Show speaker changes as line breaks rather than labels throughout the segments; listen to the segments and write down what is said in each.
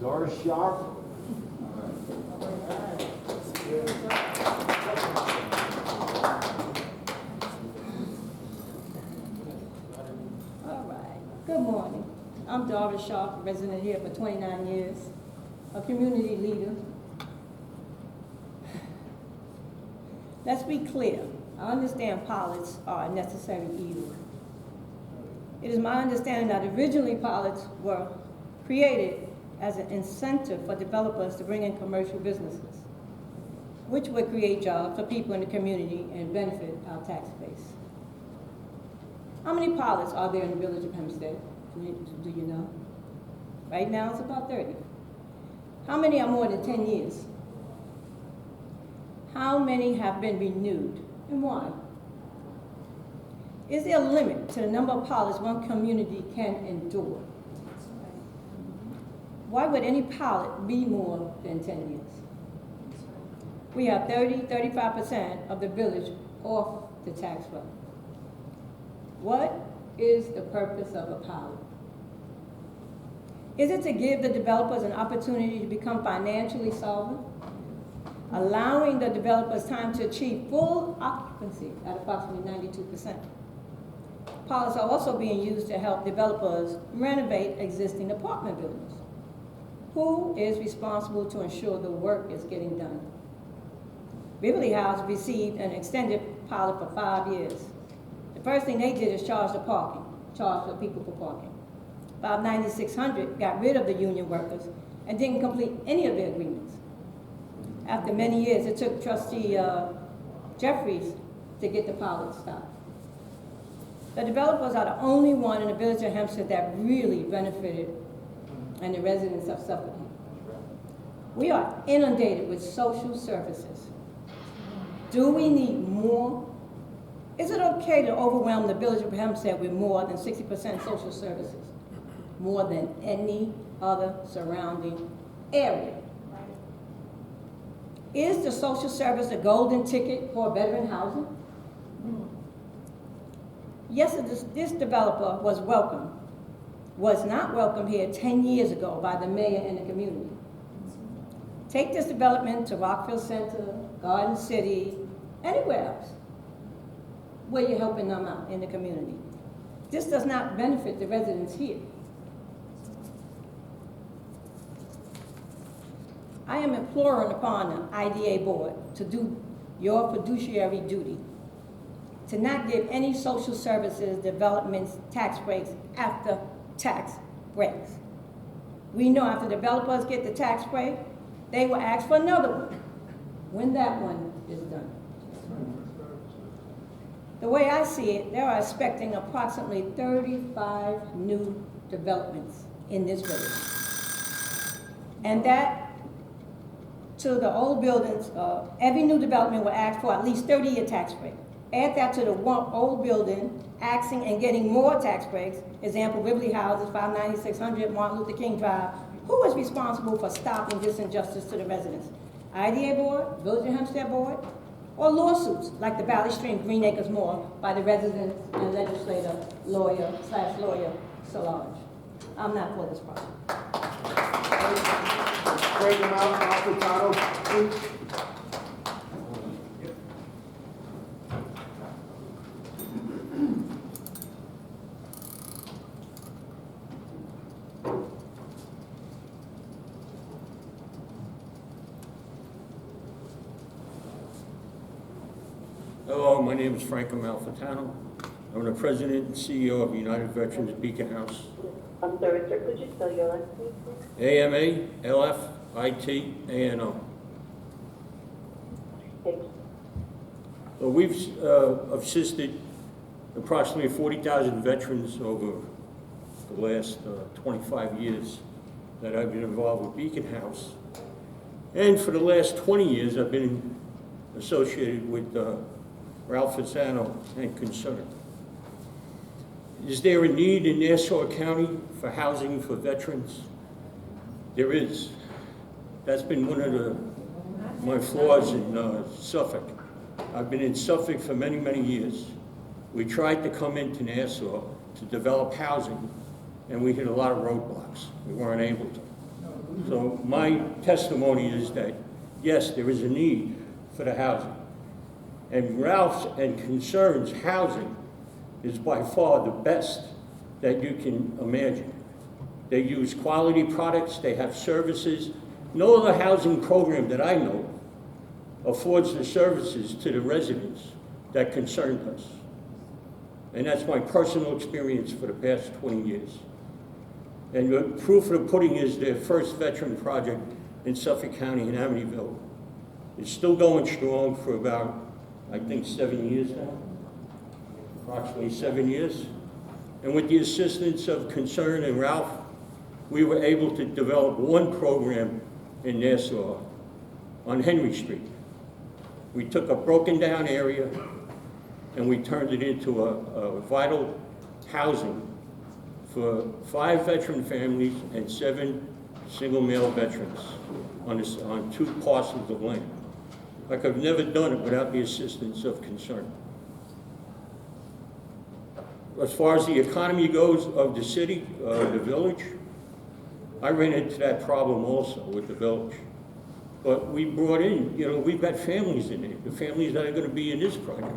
Doris Sharp.
All right. Good morning. I'm Doris Sharp, a resident here for 29 years, a community leader. Let's be clear. I understand pilots are a necessary evil. It is my understanding that originally pilots were created as an incentive for developers to bring in commercial businesses, which would create jobs for people in the community and benefit our tax base. How many pilots are there in the village of Hempstead? Do you know? Right now it's about 30. How many are more than 10 years? How many have been renewed and why? Is there a limit to the number of pilots one community can endure? Why would any pilot be more than 10 years? We have 35% of the village off the tax roll. What is the purpose of a pilot? Is it to give the developers an opportunity to become financially solvent, allowing the developers time to achieve full occupancy at approximately 92%? Pilots are also being used to help developers renovate existing apartment buildings. Who is responsible to ensure the work is getting done? Beverly House received an extended pilot for 5 years. The first thing they did is charge the people for parking. 9600 got rid of the union workers and didn't complete any of their agreements. After many years, it took Trustee Jeffries to get the pilot stopped. The developers are the only one in the village of Hempstead that really benefited and the residents of Suffolk. We are inundated with social services. Do we need more? Is it okay to overwhelm the village of Hempstead with more than 60% social services? More than any other surrounding area? Is the social service a golden ticket for veteran housing? Yes, this developer was not welcome here 10 years ago by the mayor and the community. Take this development to Rockville Center, Garden City, anywhere else where you're helping them out in the community. This does not benefit the residents here. I am imploring upon the IDA board to do your fiduciary duty, to not give any social services developments tax breaks after tax breaks. We know after developers get the tax break, they will ask for another one when that one is done. The way I see it, they are expecting approximately 35 new developments in this village. And that, to the old buildings, every new development will ask for at least 30-year tax break. Add that to the one old building, asking and getting more tax breaks, example, Beverly Houses, 59600 Martin Luther King Drive. Who is responsible for stopping this injustice to the residents? IDA board, Village of Hempstead board, or lawsuits like the Valley Stream Green Acres Mall by the residents and legislator, lawyer Solange. I'm not for this project.
Break them out, Alfred, please.
Hello, my name is Frank Amalfitano. I'm the president and CEO of United Veterans Beacon House.
I'm sorry, sir. Could you spell your last name, please?
AMALFITANO.
Thank you.
We've assisted approximately 40,000 veterans over the last 25 years that I've been involved with Beacon House. And for the last 20 years, I've been associated with Ralph Fasano and Concern. Is there a need in Nassau County for housing for veterans? There is. That's been one of my flaws in Suffolk. I've been in Suffolk for many, many years. We tried to come into Nassau to develop housing, and we hit a lot of roadblocks. We weren't able to. So my testimony is that, yes, there is a need for the housing. And Ralph's and Concern's housing is by far the best that you can imagine. They use quality products, they have services. No other housing program that I know affords the services to the residents that Concern does. And that's my personal experience for the past 20 years. And the proof of the pudding is their first veteran project in Suffolk County in Amityville. It's still going strong for about, I think, 7 years now, approximately 7 years. And with the assistance of Concern and Ralph, we were able to develop one program in Nassau on Henry Street. We took a broken down area and we turned it into a vital housing for 5 veteran families and 7 single male veterans on 2 parcels of land. I could have never done it without the assistance of Concern. As far as the economy goes of the city, the village, I ran into that problem also with the village. But we brought in, we've got families in it, the families that are going to be in this project.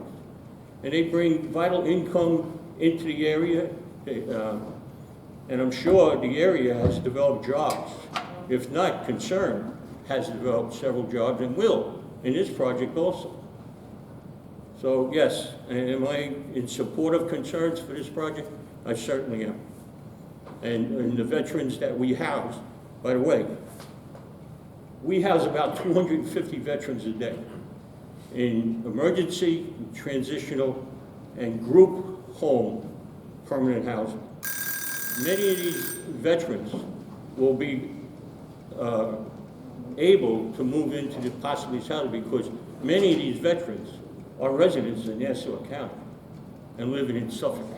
And they bring vital income into the area, and I'm sure the area has developed jobs. If not, Concern has developed several jobs and will in this project also. So yes, am I in support of Concerns for this project? I certainly am. And the veterans that we house, by the way, we house about 250 veterans a day in emergency, transitional, and group home permanent housing. Many of these veterans will be able to move into the possibly housing because many of these veterans are residents in Nassau County and living in Suffolk.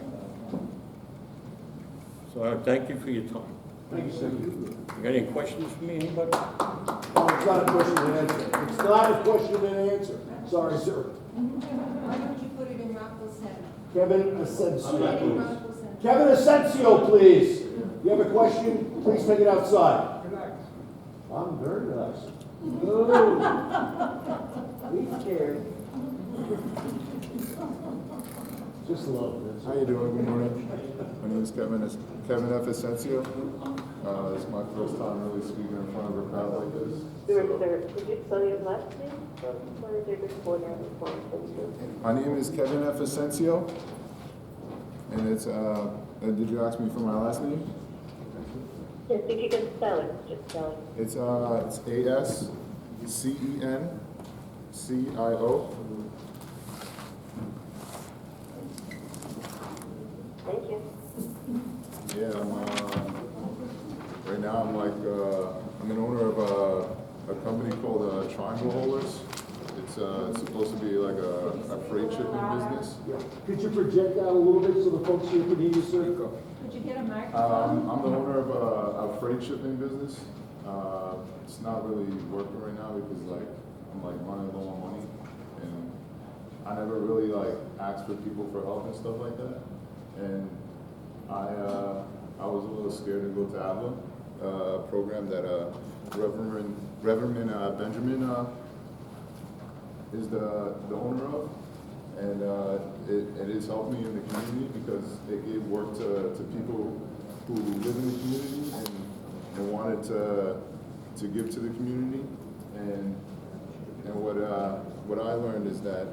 So I thank you for your time.
Thank you, sir.
You got any questions for me, anybody?
Oh, it's not a question and answer. It's not a question and answer. Sorry, sir.
Why don't you put it in Rockville Center?
Kevin Asensio,
Put it in
please.
Rockville Center.
Kevin Asensio, please. You have a question? Please take it outside. I'm very relaxed. Be scared. Just love this.
How you doing? Good morning. My name is Kevin F. Asensio. This is my first time really speaking in front of a crowd like this.
Sir, could you spell your last name? For the recorder on the phone,
My name is Kevin F. Asensio, and it's, did you ask me for my last name?
yes, if you can spell it, just spell it.
It's A-S-C-E-N-C-I-O.
Thank you.
Yeah, right now I'm an owner of a company called Triangle Haulers. It's supposed to be like a freight shipping business.
Yeah. Could you project out a little bit so the folks here can hear you, sir?
Could you get a microphone?
I'm the owner of a freight shipping business. It's not really working right now because I'm running low on money, and I never really asked for people for help and stuff like that. And I was a little scared to go to ABLA, a program that Reverend Benjamin is the owner of, and it has helped me in the community because it gave work to people who live in the community and wanted to give to the community. And what I learned is that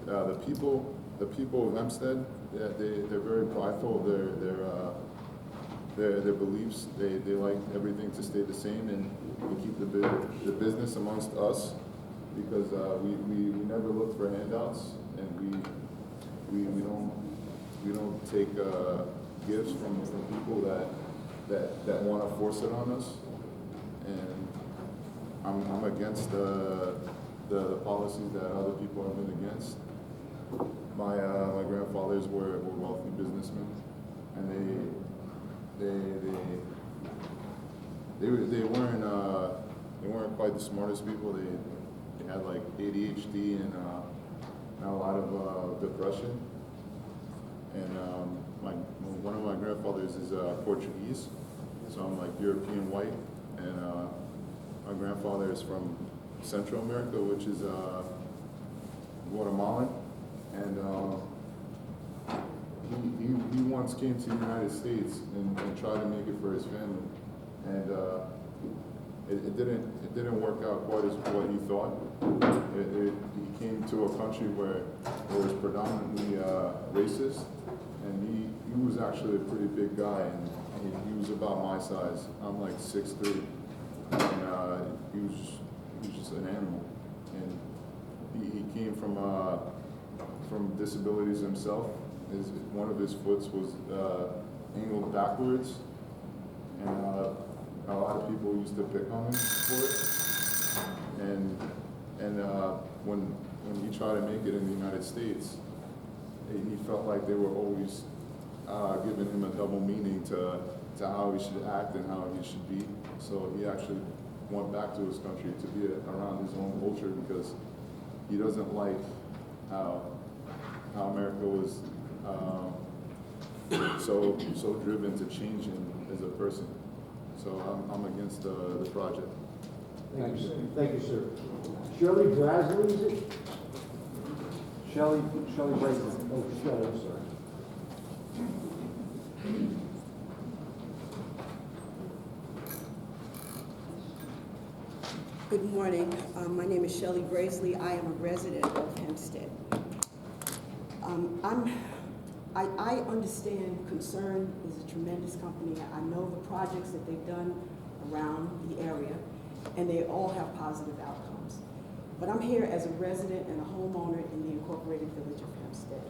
the people of Hempstead, they're very prideful of their beliefs. They like everything to stay the same, and we keep the business amongst us because we never look for handouts, and we don't take gifts from people that want to force it on us. And I'm against the policies that other people have been against. My grandfathers were wealthy businessmen, and they weren't quite the smartest people. They had ADHD and a lot of depression. And one of my grandfathers is Portuguese, so I'm European white, and my grandfather is from Central America, which is Guatemalan, and he once came to the United States and tried to make it for his family, and it didn't work out quite as what he thought. He came to a country where it was predominantly racist, and he was actually a pretty big guy, and he was about my size. I'm like 6'3", and he was just an animal, and he came from disabilities himself. One of his foots was angled backwards, and a lot of people used to pick on him for it. And when he tried to make it in the United States, he felt like they were always giving him a double meaning to how he should act and how he should be. So he actually went back to his country to be around his own culture, because he doesn't like how America was so driven to change him as a person. So I'm against the project.
Thank you, sir. Thank you, sir. Shirley Brasley, is it?
Shelley Brasley.
Oh, Shirley, I'm sorry.
Good morning. My name is Shelley Brasley. I am a resident of Hempstead. I understand Concern is a tremendous company. I know the projects that they've done around the area, and they all have positive outcomes. But I'm here as a resident and a homeowner in the Incorporated Village of Hempstead.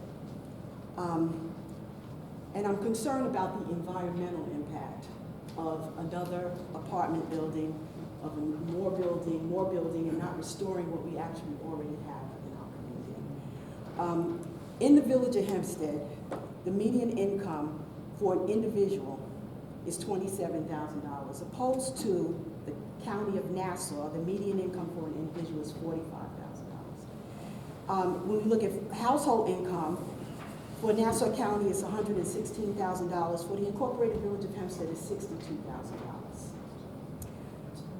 And I'm concerned about the environmental impact of another apartment building, of more building, and not restoring what we actually already have in our community. In the Village of Hempstead, the median income for an individual is $27,000, opposed to the County of Nassau, the median income for an individual is $45,000. When we look at household income, for Nassau County it's $116,000, for the Incorporated Village of Hempstead is $62,000.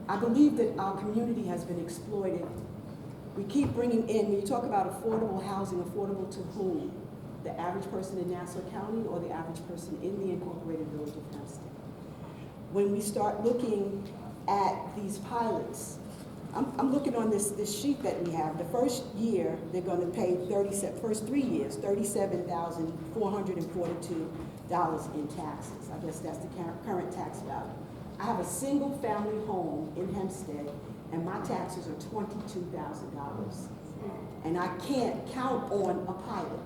I believe that our community has been exploited. We keep bringing in, when you talk about affordable housing, affordable to whom? The average person in Nassau County or the average person in the Incorporated Village of Hempstead? When we start looking at these pilots, I'm looking on this sheet that we have. The first year, they're going to pay first 3 years, $37,442 in taxes. I guess that's the current tax value. I have a single family home in Hempstead, and my taxes are $22,000. And I can't count on a pilot.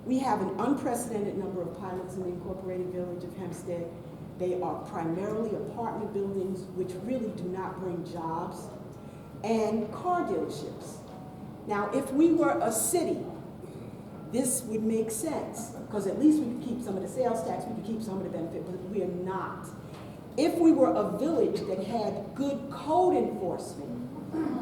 We have an unprecedented number of pilots in the Incorporated Village of Hempstead. They are primarily apartment buildings, which really do not bring jobs, and car dealerships. Now, if we were a city, this would make sense, because at least we could keep some of the sales tax, we could keep some of the benefit, but we are not. If we were a village that had good code enforcement,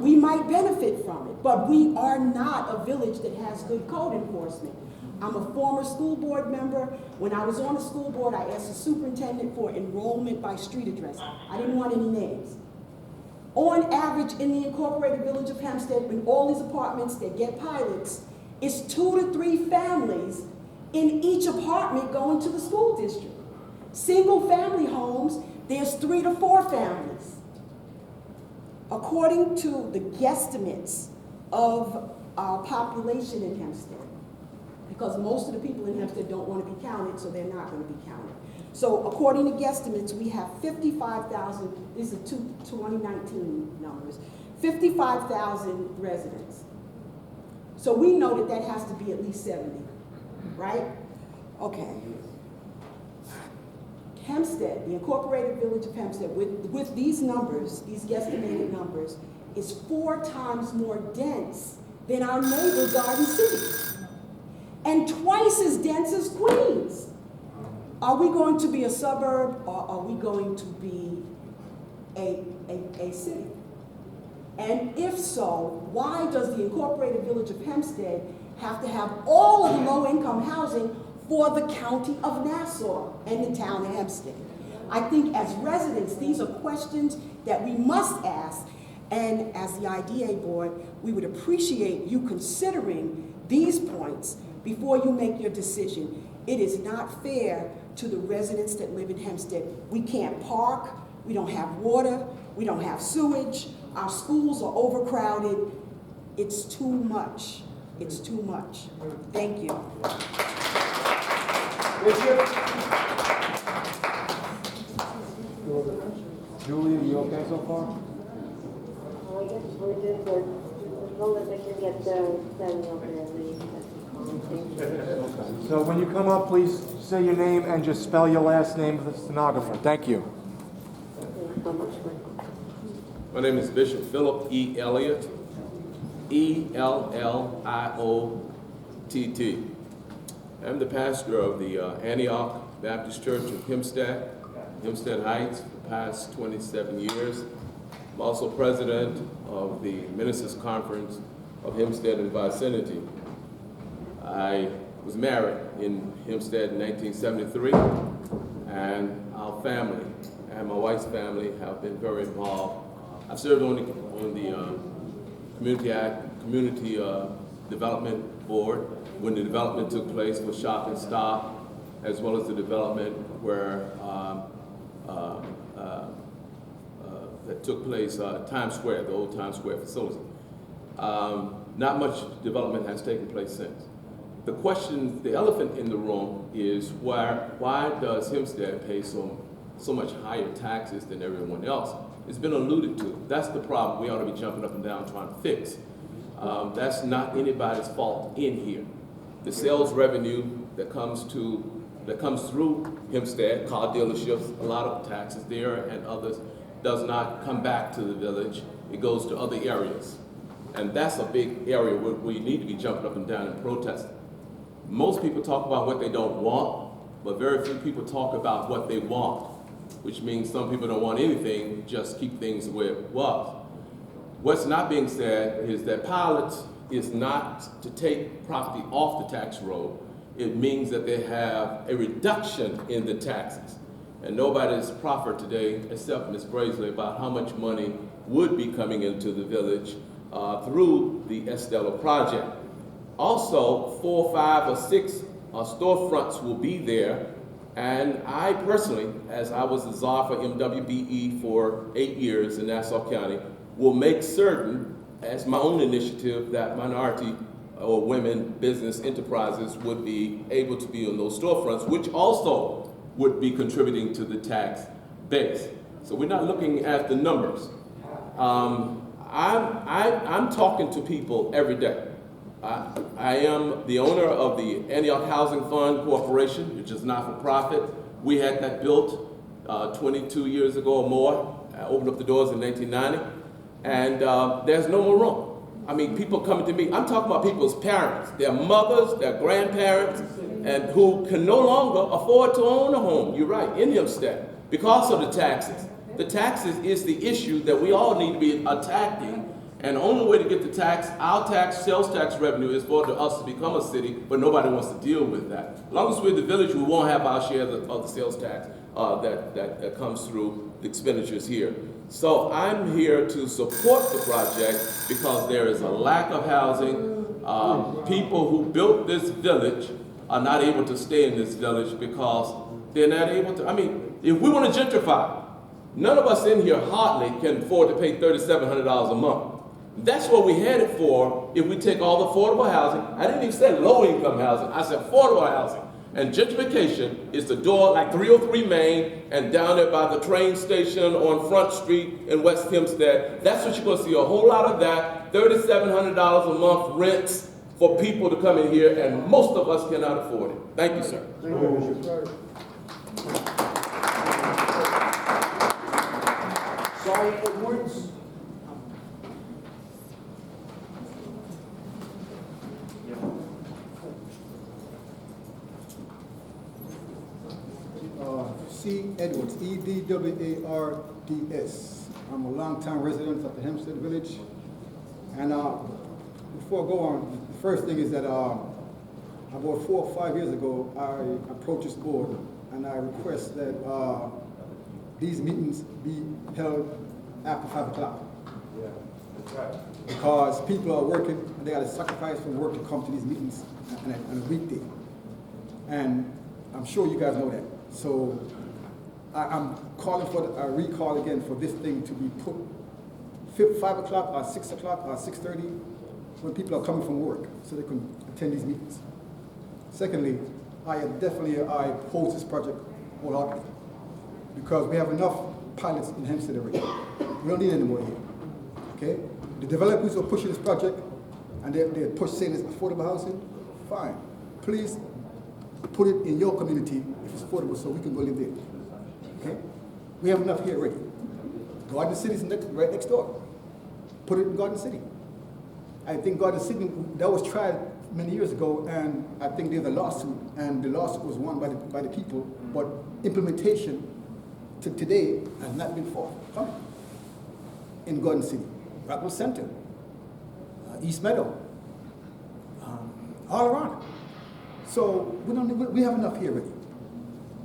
we might benefit from it, but we are not a village that has good code enforcement. I'm a former school board member. When I was on the school board, I asked the superintendent for enrollment by street address. I didn't want any names. On average, in the Incorporated Village of Hempstead, in all these apartments that get pilots, it's 2 to 3 families in each apartment going to the school district. Single family homes, there's 3 to 4 families. According to the guesstimates of our population in Hempstead, because most of the people in Hempstead don't want to be counted, so they're not going to be counted. So according to guesstimates, we have 55,000, these are 2019 numbers, 55,000 residents. So we know that that has to be at least 70, right? Okay. Hempstead, the Incorporated Village of Hempstead, with these numbers, these guesstimated numbers, is 4 times more dense than our neighbor Garden City, and twice as dense as Queens. Are we going to be a suburb, or are we going to be a city? And if so, why does the Incorporated Village of Hempstead have to have all of the low-income housing for the County of Nassau and the town of Hempstead? I think as residents, these are questions that we must ask. And as the IDA board, we would appreciate you considering these points before you make your decision. It is not fair to the residents that live in Hempstead. We can't park, we don't have water, we don't have sewage, our schools are overcrowded. It's too much. It's too much. Thank you.
Julie, are you okay so far?
I guess we're good, but as long as I can get the setting up there,
Okay. So when you come up, please say your name and just spell your last name for the stenographer. Thank you.
Thanks so much, Michael.
My name is Bishop Philip E. Elliott, Elliott. I'm the pastor of the Antioch Baptist Church of Hempstead Heights for the past 27 years. I'm also president of the Ministers Conference of Hempstead and vicinity. I was married in Hempstead in 1973, and our family and my wife's family have been very involved. I've served on the Community Development Board when the development took place for Shop and Stop, as well as the development where that took place Times Square, the old Times Square facility. Not much development has taken place since. The question, the elephant in the room is why does Hempstead pay so much higher taxes than everyone else? It's been alluded to. That's the problem we ought to be jumping up and down trying to fix. That's not anybody's fault in here. The sales revenue that comes through Hempstead, car dealerships, a lot of taxes there and others, does not come back to the village. It goes to other areas. And that's a big area where we need to be jumping up and down and protesting. Most people talk about what they don't want, but very few people talk about what they want, which means some people don't want anything, just keep things the way it was. What's not being said is that pilots is not to take property off the tax roll. It means that they have a reduction in the taxes. And nobody's proffered today, except Ms. Brazeley, about how much money would be coming into the village through the Estella project. Also, 4, 5, or 6 storefronts will be there. And I personally, as I was the czar for MWBE for 8 years in Nassau County, will make certain, as my own initiative, that minority or women business enterprises would be able to be on those storefronts, which also would be contributing to the tax base. So we're not looking at the numbers. I'm talking to people every day. I am the owner of the Antioch Housing Fund Corporation, which is not for profit. We had that built 22 years ago or more. I opened up the doors in 1990, and there's no more room. I mean, people coming to me, I'm talking about people's parents, their mothers, their grandparents, and who can no longer afford to own a home, you're right, in Hempstead, because of the taxes. The taxes is the issue that we all need to be attacking. And the only way to get the our sales tax revenue is for us to become a city, but nobody wants to deal with that. As long as we're the village, we won't have our share of the sales tax that comes through the expenditures here. So I'm here to support the project because there is a lack of housing. People who built this village are not able to stay in this village because they're not able to. I mean, if we want to gentrify, none of us in here hardly can afford to pay $3,700 a month. That's what we headed for if we take all the affordable housing. I didn't even say low-income housing. I said affordable housing. And gentrification is the door like 303 Main and down there by the train station on Front Street in West Hempstead. That's what you're going to see, a whole lot of that, $3,700 a month rents for people to come in here, and most of us cannot afford it. Thank you, sir.
Thank you. Sorry, Edwards.
C. Edwards, Edwards. I'm a longtime resident of the Hempstead Village. And before I go on, the first thing is that about 4 or 5 years ago, I approached this board and I request that these meetings be held after 5 o'clock.
Yeah, that's right.
Because people are working, and they gotta sacrifice from work to come to these meetings on a weekday. And I'm sure you guys know that. So I'm calling for a recall again for this thing to be put 5 o'clock or 6 o'clock or 6:30 when people are coming from work so they can attend these meetings. Secondly, I oppose this project wholeheartedly because we have enough pilots in Hempstead already. We don't need any more here, okay? The developers are pushing this project and they're saying it's affordable housing, fine. Please put it in your community if it's affordable so we can go live there, okay? We have enough here already. Garden City is right next door. Put it in Garden City. I think Garden City, that was tried many years ago, and I think there's a lawsuit, and the lawsuit was won by the people, but implementation to today has not been forthcoming in Garden City, Rockwell Center, East Meadow, all around. So we have enough here already,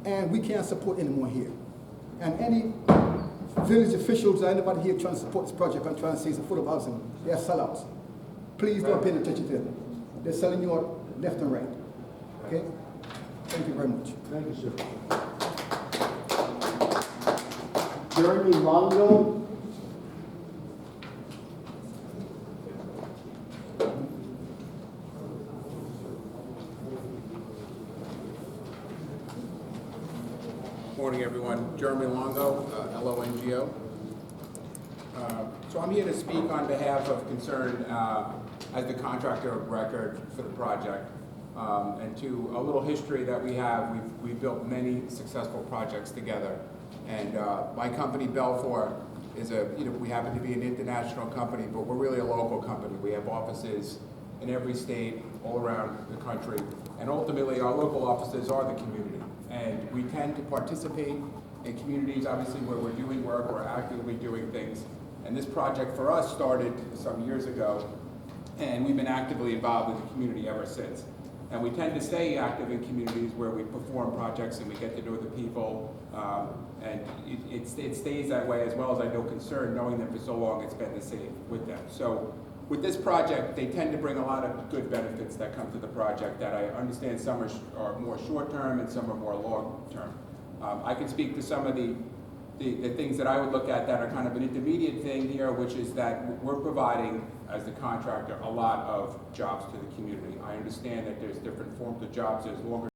and we can't support any more here. And any village officials or anybody here trying to support this project and trying to say it's affordable housing, they're sellouts. Please don't pay attention to them. They're selling you out left and right. Okay? Thank you very much.
Thank you, sir. Jeremy Longo.
Morning, everyone. Jeremy Longo, LONGO. So I'm here to speak on behalf of Concern as the contractor of record for the project. And to a little history that we have, we've built many successful projects together. And my company, Belfour, is we happen to be an international company, but we're really a local company. We have offices in every state, all around the country. And ultimately, our local offices are the community. And we tend to participate in communities, obviously, where we're doing work, we're actively doing things. And this project for us started some years ago, and we've been actively involved in the community ever since. And we tend to stay active in communities where we perform projects and we get to know the people, and it stays that way, as well as I know Concern, knowing them for so long, it's been the same with them. So with this project, they tend to bring a lot of good benefits that come to the project that I understand some are more short-term and some are more long-term. I can speak to some of the things that I would look at that are kind of an intermediate thing here, which is that we're providing, as the contractor, a lot of jobs to the community. I understand that there's different forms of jobs. There's longer